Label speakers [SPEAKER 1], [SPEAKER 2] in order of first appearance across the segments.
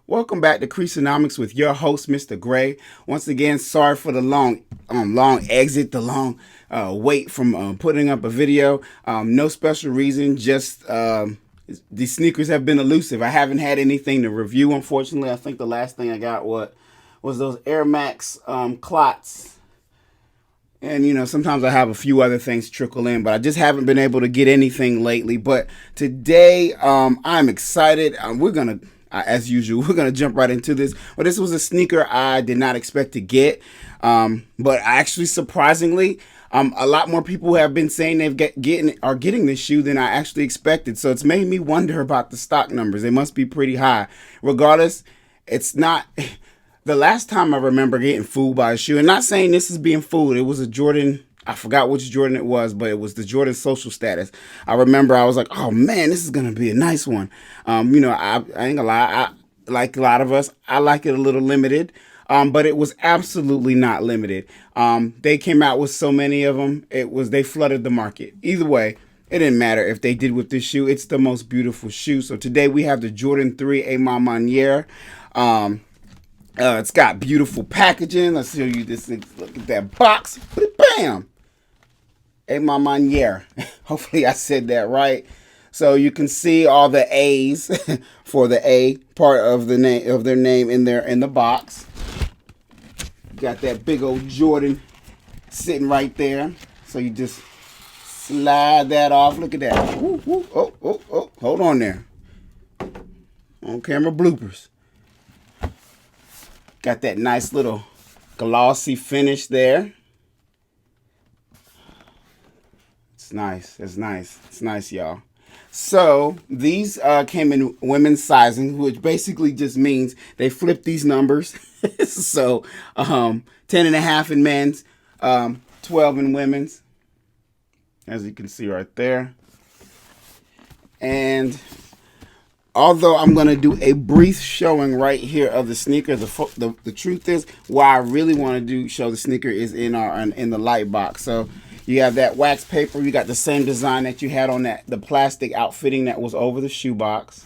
[SPEAKER 1] Welcome back to Creasonomics with your host, Mr. Gray. Once again, sorry for the long exit, the long wait from putting up a video. No special reason, just these sneakers have been elusive. I haven't had anything to review, unfortunately. I think the last thing I got was those Air Max clots. And, sometimes I have a few other things trickle in, but I just haven't been able to get anything lately. But today, I'm excited. As usual, we're going to jump right into this. Well, this was a sneaker I did not expect to get. But actually, surprisingly, a lot more people have been saying are getting this shoe than I actually expected. So it's made me wonder about the stock numbers. They must be pretty high. Regardless, it's not... The last time I remember getting fooled by a shoe, and not saying this is being fooled, it was a Jordan. I forgot which Jordan it was, but it was the Jordan Social Status. I remember I was like, oh man, this is going to be a nice one. I ain't gonna lie. Like a lot of us, I like it a little limited, but it was absolutely not limited. They came out with so many of them. They flooded the market. Either way, it didn't matter if they did with this shoe. It's the most beautiful shoe. So today we have the Jordan 3 Maniére. It's got beautiful packaging. Let's show you this. Look at that box. Bam! Maniére. Hopefully I said that right. So you can see all the A's for the A part of the name of their name in the box. Got that big old Jordan sitting right there. So you just slide that off. Look at that. Woo, woo. Oh. Hold on there. On camera bloopers. Got that nice little glossy finish there. It's nice. It's nice. It's nice, y'all. So these came in women's sizing, which basically just means they flip these numbers. So 10.5 in men's, 12 in women's, as you can see right there. And although I'm going to do a brief showing right here of the sneaker, the truth is, why I really want to show the sneaker is in the light box. So you have that wax paper. You got the same design that you had on the plastic outfitting that was over the shoe box.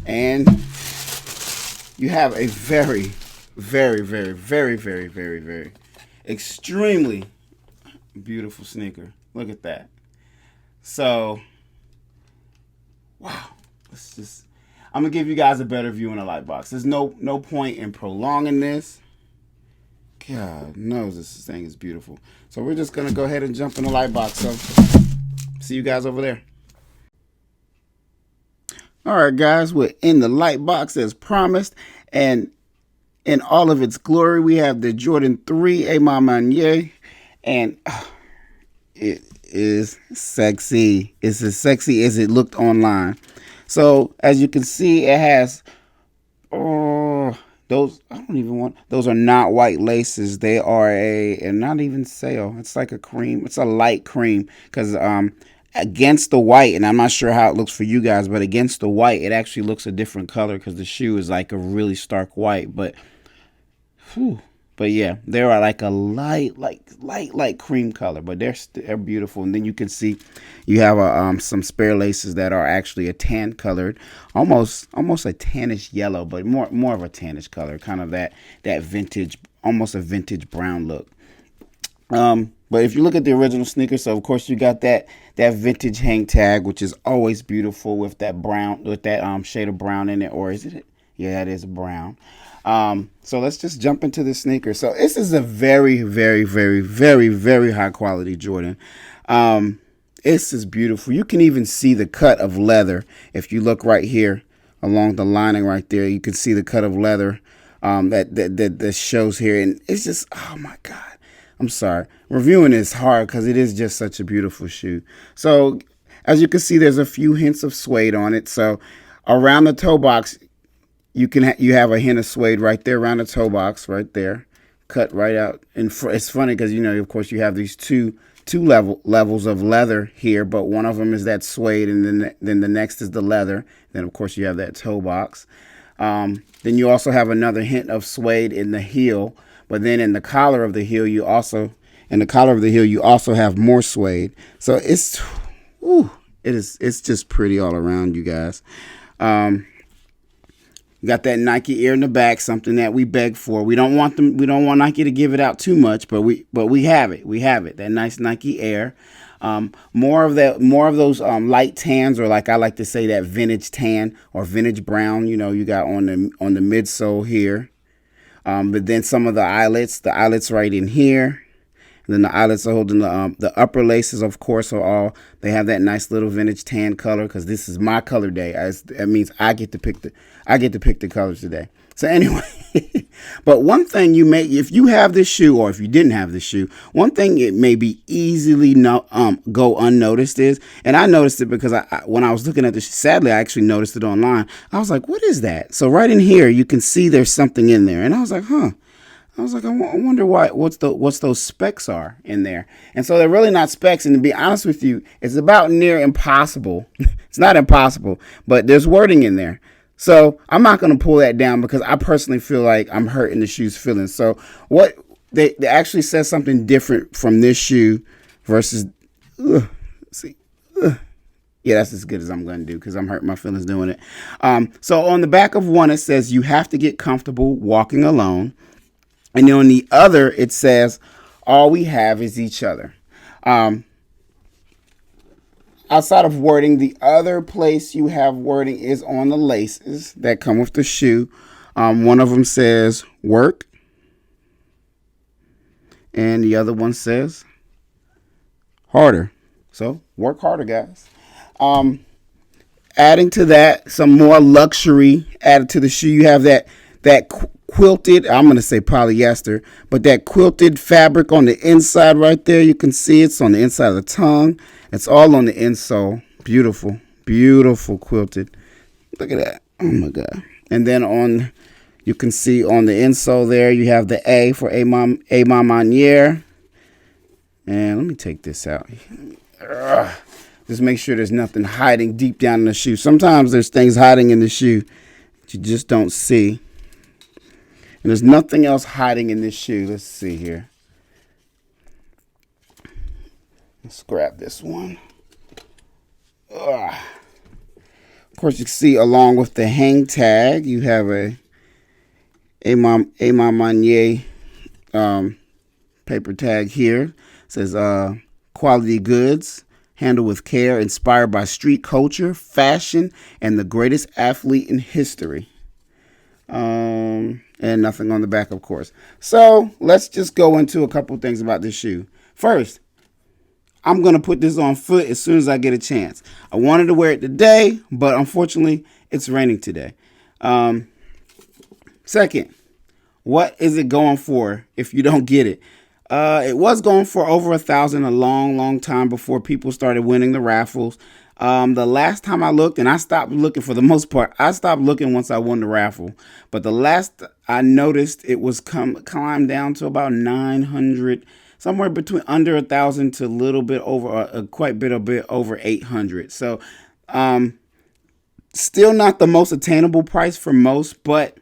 [SPEAKER 1] And you have a very, very, very, very, very, very, very extremely beautiful sneaker. Look at that. So... wow, I'm gonna give you guys a better view in the light box. There's no point in prolonging this. God knows this thing is beautiful. So we're just gonna go ahead and jump in the light box. So see you guys over there. All right, guys, we're in the light box as promised, and in all of its glory, we have the Jordan 3 Maniére, and it is sexy. It's as sexy as it looked online. So as you can see, it has those are not white laces. They are and not even sale. It's like a cream. It's a light cream, because against the white, and I'm not sure how it looks for you guys, but against the white, it actually looks a different color because the shoe is like a really stark white. But But yeah, they are like a light cream color, but they're beautiful. And then you can see you have some spare laces that are actually a tan colored, almost a tannish yellow, but more of a tannish color, kind of that vintage, almost a vintage brown look. But if you look at the original sneaker, so of course you got that vintage hang tag, which is always beautiful with that brown, with that shade of brown in it, or is it? Yeah, it is brown. So let's just jump into the sneaker. So this is a very, very, very, very, very high quality Jordan. This is beautiful. You can even see the cut of leather. If you look right here along the lining right there, you can see the cut of leather that shows here. And it's just, oh my God. I'm sorry. Reviewing is hard because it is just such a beautiful shoe. So as you can see, there's a few hints of suede on it. So around the toe box, you have a hint of suede right there around the toe box right there, cut right out. And it's funny because, of course, you have these two levels of leather here, but one of them is that suede, and then the next is the leather. Then of course you have that toe box. Then you also have another hint of suede in the heel, but then in the collar of the heel you also have more suede. So it's just pretty all around, you guys. You got that Nike ear in the back, something that we beg for. We don't want them. We don't want Nike to give it out too much, but we have it. We have it. That nice Nike Air. More of those light tans, or like I like to say, that vintage tan or vintage brown. You got on the midsole here. But then some of the eyelets right in here. And then the eyelets are holding the upper laces, of course, they have that nice little vintage tan color, because this is my color day. That means I get to pick the colors today. So anyway, but one thing if you have this shoe, or if you didn't have this shoe, one thing it may be easily go unnoticed is, and I noticed it because when I was looking at this, sadly I actually noticed it online. I was like, what is that? So right in here you can see there's something in there, and I was like, I wonder what's those specks are in there. And so they're really not specks. And to be honest with you, it's about near impossible. It's not impossible, but there's wording in there. So I'm not going to pull that down, because I personally feel like I'm hurting the shoe's feelings. So what they actually says something different from this shoe versus, see, yeah, that's as good as I'm going to do, because I'm hurting my feelings doing it. So on the back of one, it says you have to get comfortable walking alone. And then on the other, it says, all we have is each other. Outside of wording, the other place you have wording is on the laces that come with the shoe. One of them says work. And the other one says harder. So work harder, guys. Adding to that, some more luxury added to the shoe. You have that quilted, I'm going to say polyester, but that quilted fabric on the inside right there. You can see it's on the inside of the tongue. It's all on the insole. Beautiful, beautiful quilted. Look at that. Oh my God. And then you can see on the insole there, you have the A for Maniére. And let me take this out. Just make sure there's nothing hiding deep down in the shoe. Sometimes there's things hiding in the shoe that you just don't see. And there's nothing else hiding in this shoe. Let's see here. Let's grab this one. Of course, you can see along with the hang tag, you have a Maniére paper tag here. It says quality goods, handled with care, inspired by street culture, fashion, and the greatest athlete in history. And nothing on the back, of course. So let's just go into a couple things about this shoe. First, I'm going to put this on foot as soon as I get a chance. I wanted to wear it today, but unfortunately, it's raining today. Second, what is it going for if you don't get it? It was going for over $1,000 a long time before people started winning the raffles. The last time I looked, and I stopped looking for the most part, I stopped looking once I won the raffle. But the last I noticed, it was climbed down to about 900, somewhere between under 1,000 to a little bit over, a bit over 800. So, still not the most attainable price for most, but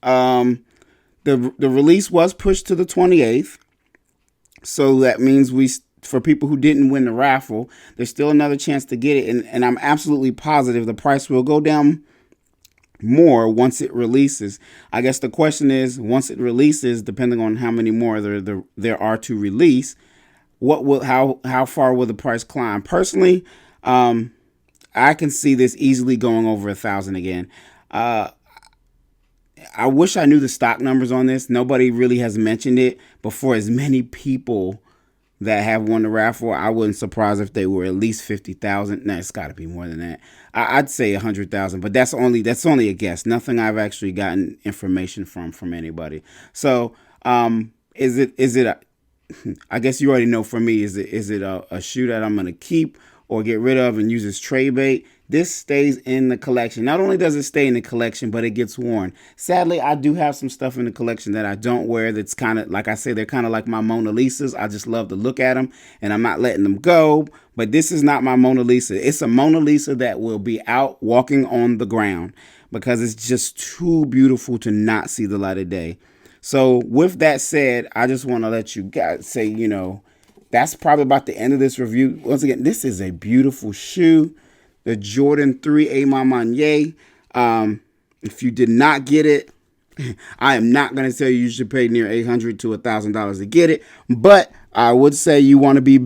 [SPEAKER 1] the release was pushed to the 28th. So that means for people who didn't win the raffle, there's still another chance to get it. And I'm absolutely positive the price will go down more once it releases. I guess the question is, once it releases, depending on how many more there are to release, how far will the price climb? Personally, I can see this easily going over 1,000 again. I wish I knew the stock numbers on this. Nobody really has mentioned it, but for as many people that have won the raffle, I wouldn't surprise if they were at least 50,000. Nah, it's got to be more than that. I'd say 100,000, but that's only a guess. Nothing I've actually gotten information from anybody. So, is it? I guess you already know. For me, is it a shoe that I'm gonna keep or get rid of and use as trade bait? This stays in the collection. Not only does it stay in the collection, but it gets worn. Sadly, I do have some stuff in the collection that I don't wear. That's kind of, like I say, they're kind of like my Mona Lisas. I just love to look at them, and I'm not letting them go. But this is not my Mona Lisa. It's a Mona Lisa that will be out walking on the ground because it's just too beautiful to not see the light of day. So with that said, I just want to let you guys say, that's probably about the end of this review. Once again, this is a beautiful shoe. The Jordan 3 Maniére. If you did not get it, I am not going to tell you should pay near $800 to $1,000 to get it, but I would say you want to be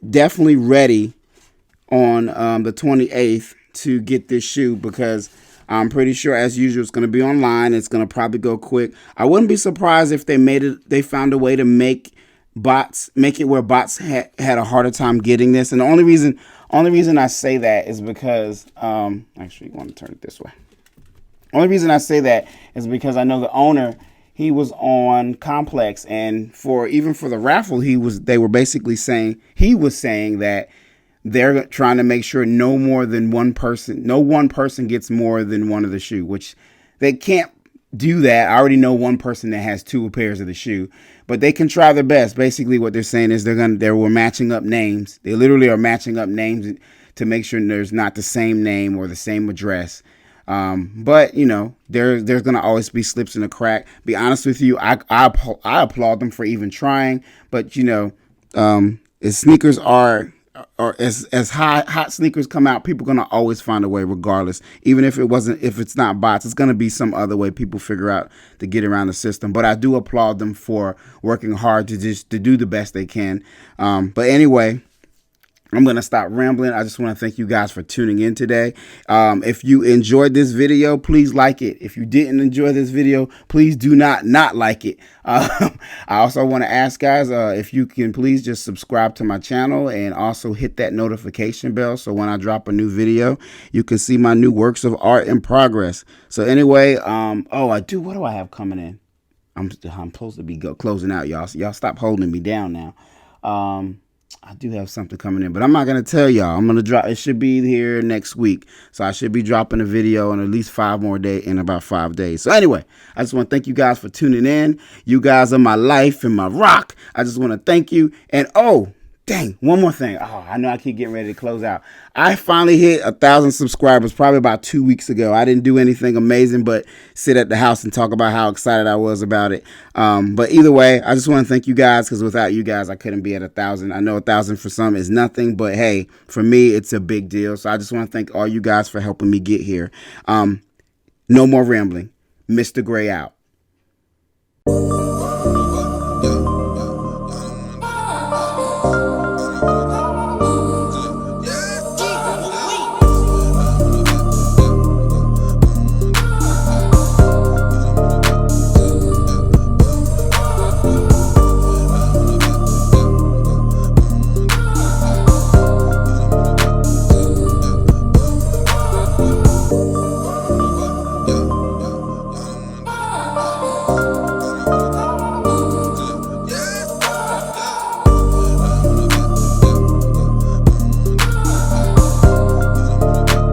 [SPEAKER 1] definitely ready on the 28th to get this shoe, because I'm pretty sure, as usual, it's going to be online. It's going to probably go quick. I wouldn't be surprised if they found a way to make it where bots had a harder time getting this. And the only reason I say that is because actually, you want to turn it this way. Only reason I say that is because I know the owner. He was on Complex, and even for the raffle, they were basically saying that they're trying to make sure no one person gets more than one of the shoe, which they can't do that. I already know one person that has two pairs of the shoe, but they can try their best. Basically what they're saying is they were matching up names. They literally are matching up names to make sure there's not the same name or the same address. But you know, there's going to always be slips in the crack. Be honest with you, I applaud them for even trying, but you know, as sneakers are, or as hot sneakers come out, people are going to always find a way regardless. Even if it's not bots, it's going to be some other way people figure out to get around the system. But I do applaud them for working hard to do the best they can. But anyway, I'm going to stop rambling. I just want to thank you guys for tuning in today. If you enjoyed this video, please like it. If you didn't enjoy this video, please do not like it. I also want to ask guys, if you can please just subscribe to my channel and also hit that notification bell, so when I drop a new video, you can see my new works of art in progress. So anyway, what do I have coming in? I'm supposed to be closing out, y'all. So y'all stop holding me down now. I do have something coming in, but I'm not going to tell y'all. I'm going to drop. It should be here next week. So I should be dropping a video in at least 5 more days, in about 5 days. So anyway, I just want to thank you guys for tuning in. You guys are my life and my rock. I just want to thank you. And dang, one more thing. I know I keep getting ready to close out. I finally hit 1,000 subscribers probably about 2 weeks ago. I didn't do anything amazing but sit at the house and talk about how excited I was about it. But either way, I just want to thank you guys, because without you guys, I couldn't be at 1,000. I know 1,000 for some is nothing, but hey, for me, it's a big deal. So I just want to thank all you guys for helping me get here. No more rambling. Mr. Gray out.